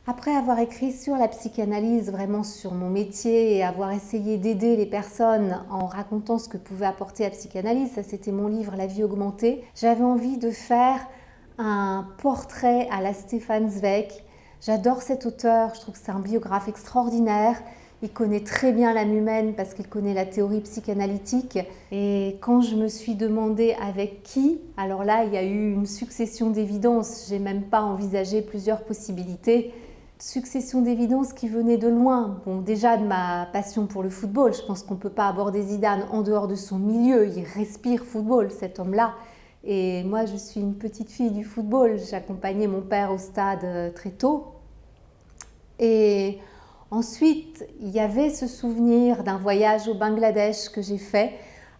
Après avoir écrit sur la psychanalyse, vraiment sur mon métier et avoir essayé d'aider les personnes en racontant ce que pouvait apporter la psychanalyse, ça c'était mon livre La vie augmentée, j'avais envie de faire un portrait à la Stefan Zweig. J'adore cet auteur, je trouve que c'est un biographe extraordinaire. Il connaît très bien l'âme humaine parce qu'il connaît la théorie psychanalytique. Et quand je me suis demandé avec qui, alors là, il y a eu une succession d'évidences. J'ai même pas envisagé plusieurs possibilités. Succession d'évidences qui venait de loin. Bon, déjà de ma passion pour le football. Je pense qu'on ne peut pas aborder Zidane en dehors de son milieu. Il respire football, cet homme-là. Et moi, je suis une petite fille du football. J'accompagnais mon père au stade très tôt. Et ensuite, il y avait ce souvenir d'un voyage au Bangladesh que j'ai fait.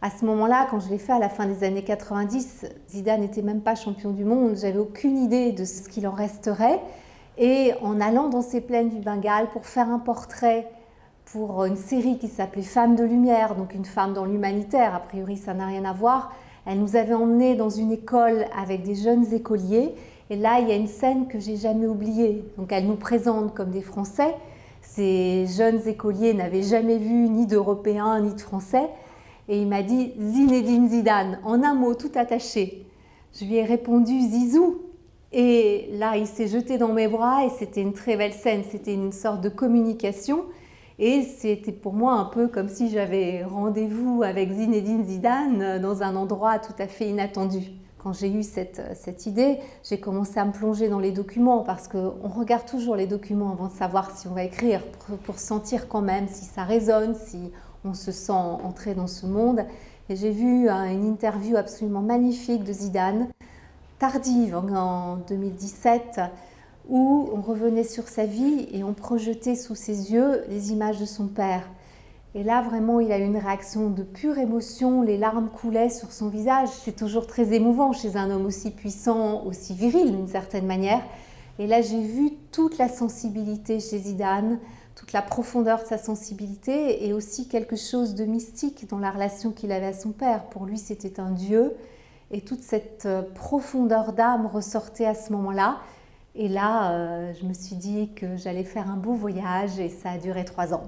À ce moment-là, quand je l'ai fait à la fin des années 90, Zidane n'était même pas champion du monde. J'avais aucune idée de ce qu'il en resterait. Et en allant dans ces plaines du Bengale pour faire un portrait pour une série qui s'appelait Femmes de lumière, donc une femme dans l'humanitaire, a priori ça n'a rien à voir, elle nous avait emmenés dans une école avec des jeunes écoliers. Et là, il y a une scène que j'ai jamais oubliée. Donc elle nous présente comme des Français. Ces jeunes écoliers n'avaient jamais vu ni d'Européens ni de Français. Et il m'a dit « Zinedine Zidane », en un mot tout attaché. Je lui ai répondu « Zizou ». Et là, il s'est jeté dans mes bras et c'était une très belle scène. C'était une sorte de communication. Et c'était pour moi un peu comme si j'avais rendez-vous avec Zinedine Zidane dans un endroit tout à fait inattendu. Quand j'ai eu cette idée, j'ai commencé à me plonger dans les documents parce qu'on regarde toujours les documents avant de savoir si on va écrire, pour sentir quand même si ça résonne, si on se sent entrer dans ce monde. Et j'ai vu une interview absolument magnifique de Zidane, tardive en 2017, où on revenait sur sa vie et on projetait sous ses yeux les images de son père. Et là, vraiment, il a eu une réaction de pure émotion, les larmes coulaient sur son visage. C'est toujours très émouvant chez un homme aussi puissant, aussi viril d'une certaine manière. Et là, j'ai vu toute la sensibilité chez Zidane, toute la profondeur de sa sensibilité et aussi quelque chose de mystique dans la relation qu'il avait à son père. Pour lui, c'était un dieu et toute cette profondeur d'âme ressortait à ce moment-là. Et là, je me suis dit que j'allais faire un beau voyage et ça a duré 3 ans.